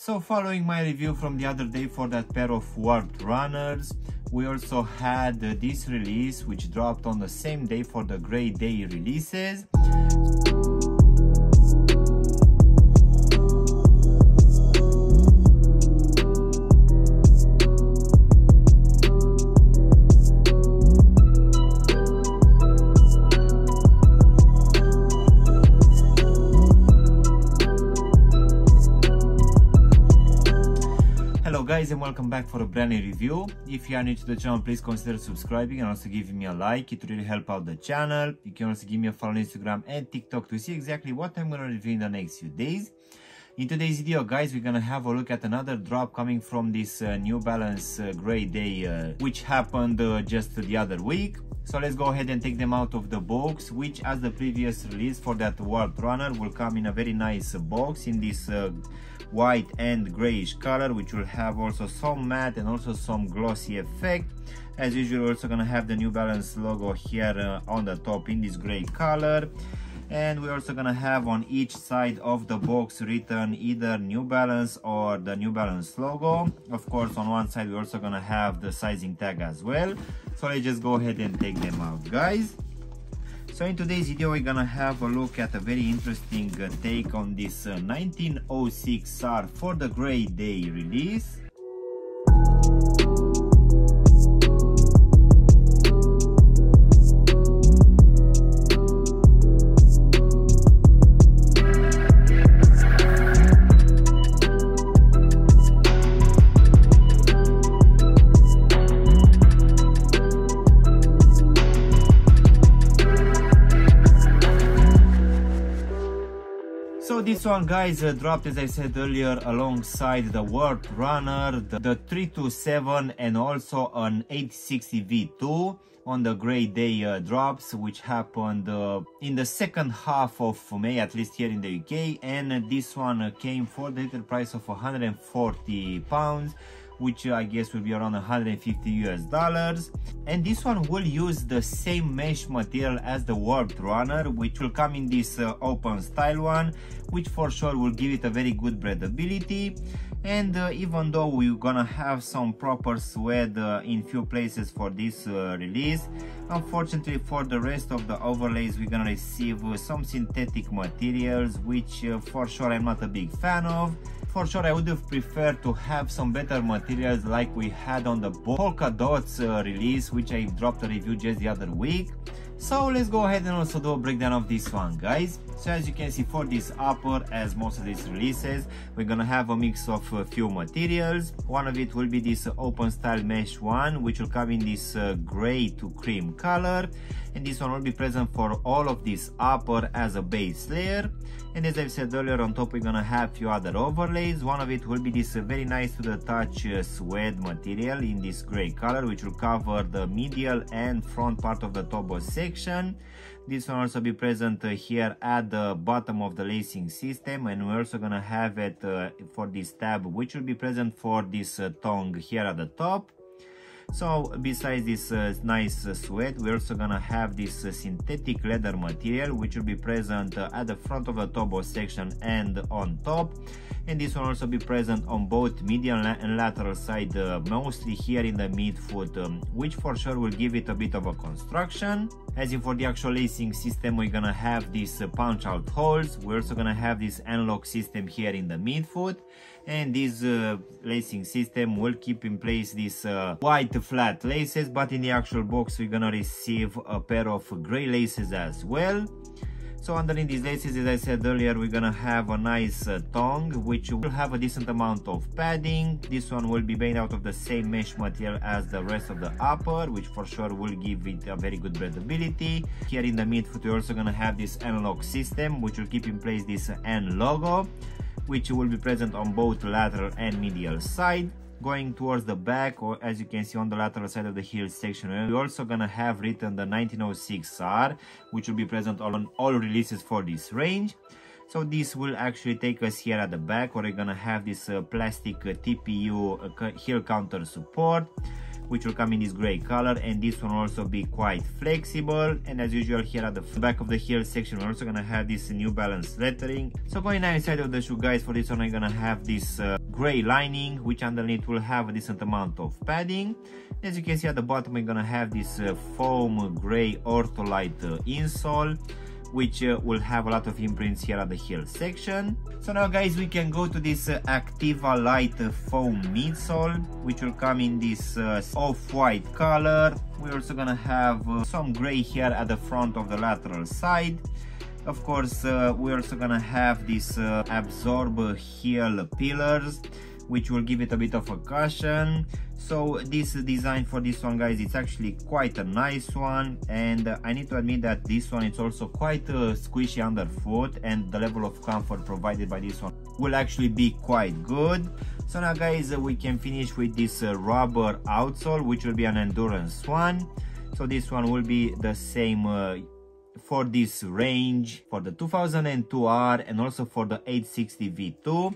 So following my review from the other day for that pair of Warped Runners, we also had this release which dropped on the same day for the Grey Day releases. Hello guys, and welcome back for a brand new review. If you are new to the channel, please consider subscribing and also giving me a like. It will really help out the channel. You can also give me a follow on Instagram and TikTok to see exactly what I'm going to review in the next few days. In today's video, guys, we're going to have a look at another drop coming from this New Balance Grey Day, which happened just the other week. So let's go ahead and take them out of the box, which, as the previous release for that Warped Runner, will come in a very nice box in this white and grayish color, which will have also some matte and also some glossy effect. As usual, we're also gonna have the New Balance logo here on the top in this gray color, and we're also gonna have on each side of the box written either New Balance or the New Balance logo. Of course, on one side we're also gonna have the sizing tag as well. So let's just go ahead and take them out, guys. So in today's video, we're gonna have a look at a very interesting take on this 1906 SAR for the Grey Day release. So this one, guys, dropped, as I said earlier, alongside the Warped Runner, the 327 and also an 860 V2 on the Grey Day drops, which happened in the second half of May, at least here in the UK, and this one came for the little price of £140, which I guess will be around 150 US dollars. And this one will use the same mesh material as the Warped Runner, which will come in this open style one, which for sure will give it a very good breathability. And even though we're gonna have some proper suede in few places for this release, unfortunately for the rest of the overlays we're gonna receive some synthetic materials, which for sure I'm not a big fan of. For sure I would have preferred to have some better materials like we had on the Polka Dots release, which I dropped a review just the other week. So let's go ahead and also do a breakdown of this one, guys. So as you can see, for this upper, as most of these releases, we're gonna have a mix of a few materials. One of it will be this open style mesh one, which will come in this gray to cream color, and this one will be present for all of this upper as a base layer. And as I've said earlier, on top we're gonna have few other overlays. One of it will be this very nice to the touch suede material in this gray color, which will cover the medial and front part of the tobo section. This one also be present here at the bottom of the lacing system, and we're also gonna have it for this tab, which will be present for this tongue here at the top. So besides this nice suede, we're also gonna have this synthetic leather material, which will be present at the front of the tobo section and on top. And this will also be present on both medial and lateral side, mostly here in the midfoot, which for sure will give it a bit of a construction. As in for the actual lacing system, we're gonna have these punch out holes. We're also gonna have this N-lock system here in the midfoot, and this lacing system will keep in place these white flat laces, but in the actual box we're gonna receive a pair of gray laces as well. So underneath these laces, as I said earlier, we're gonna have a nice tongue, which will have a decent amount of padding. This one will be made out of the same mesh material as the rest of the upper, which for sure will give it a very good breathability. Here in the midfoot, we're also gonna have this N-lock system, which will keep in place this N logo, which will be present on both lateral and medial side. Going towards the back, or as you can see on the lateral side of the heel section, we're also gonna have written the 1906 SAR, which will be present on all releases for this range. So this will actually take us here at the back, where we're gonna have this plastic TPU heel counter support. which will come in this gray color, and this one will also be quite flexible. And as usual, here at the back of the heel section, we're also gonna have this New Balance lettering. So going now inside of the shoe, guys, for this one I'm gonna have this gray lining, which underneath will have a decent amount of padding. As you can see at the bottom, we're gonna have this foam gray Ortholite insole, which will have a lot of imprints here at the heel section. So now, guys, we can go to this Activa Light foam midsole, which will come in this off-white color. We're also gonna have some gray here at the front of the lateral side. Of course, we're also gonna have this absorb heel pillars, which will give it a bit of a cushion. So this design for this one, guys, it's actually quite a nice one, and I need to admit that this one is also quite squishy underfoot, and the level of comfort provided by this one will actually be quite good. So now, guys, we can finish with this rubber outsole, which will be an endurance one. So this one will be the same for this range, for the 2002R and also for the 860 V2,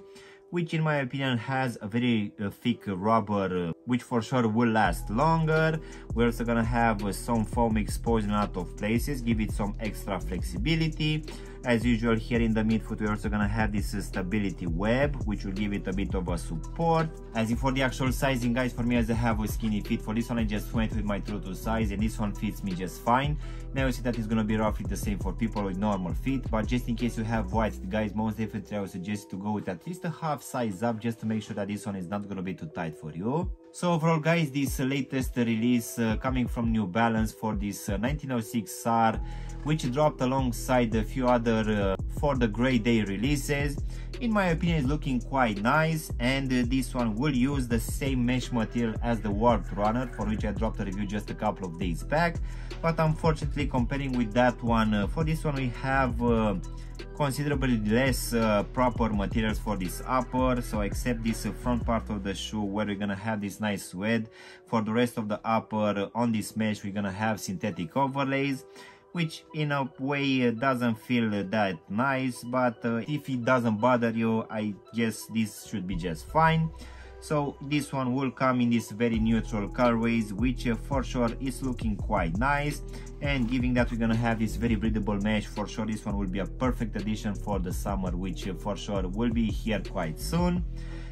which in my opinion has a very thick rubber, which for sure will last longer. We're also gonna have some foam exposed in a lot of places, give it some extra flexibility. As usual, here in the midfoot, we're also gonna have this stability web, which will give it a bit of a support. As for the actual sizing, guys, for me, as I have a skinny feet, for this one I just went with my true to size, and this one fits me just fine. Now you see that it's gonna be roughly the same for people with normal feet, but just in case you have wide feet, guys, most definitely I would suggest to go with at least a half size up, just to make sure that this one is not gonna be too tight for you. So overall, guys, this latest release coming from New Balance for this 1906R, which dropped alongside a few other for the Grey Day releases, in my opinion is looking quite nice. And this one will use the same mesh material as the Warped Runner, for which I dropped a review just a couple of days back. But unfortunately, comparing with that one, for this one we have considerably less proper materials for this upper. So except this front part of the shoe, where we're gonna have this nice suede, for the rest of the upper on this mesh we're gonna have synthetic overlays, which in a way doesn't feel that nice, but if it doesn't bother you, I guess this should be just fine. So this one will come in this very neutral colorways, which for sure is looking quite nice. And given that we're gonna have this very breathable mesh, for sure this one will be a perfect addition for the summer, which for sure will be here quite soon.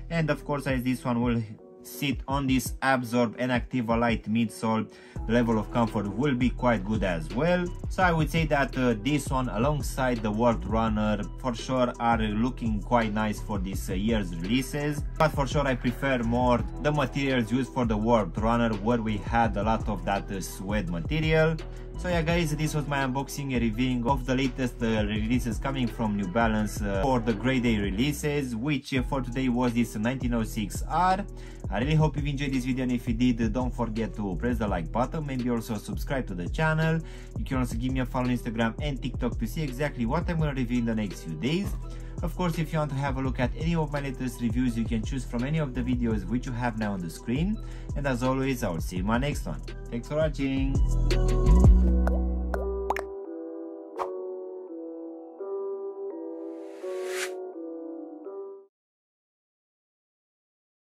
And of course, as this one will sit on this Absorb and Activa Light midsole, the level of comfort will be quite good as well. So I would say that this one alongside the Warped Runner for sure are looking quite nice for this year's releases, but for sure I prefer more the materials used for the Warped Runner, where we had a lot of that suede material. So yeah, guys, this was my unboxing and reviewing of the latest releases coming from New Balance for the Grey Day releases, which for today was this 1906R. I really hope you enjoyed this video, and if you did, don't forget to press the like button, maybe also subscribe to the channel. You can also give me a follow on Instagram and TikTok to see exactly what I'm going to review in the next few days. Of course, if you want to have a look at any of my latest reviews, you can choose from any of the videos which you have now on the screen. And as always, I will see you in my next one. Thanks for watching.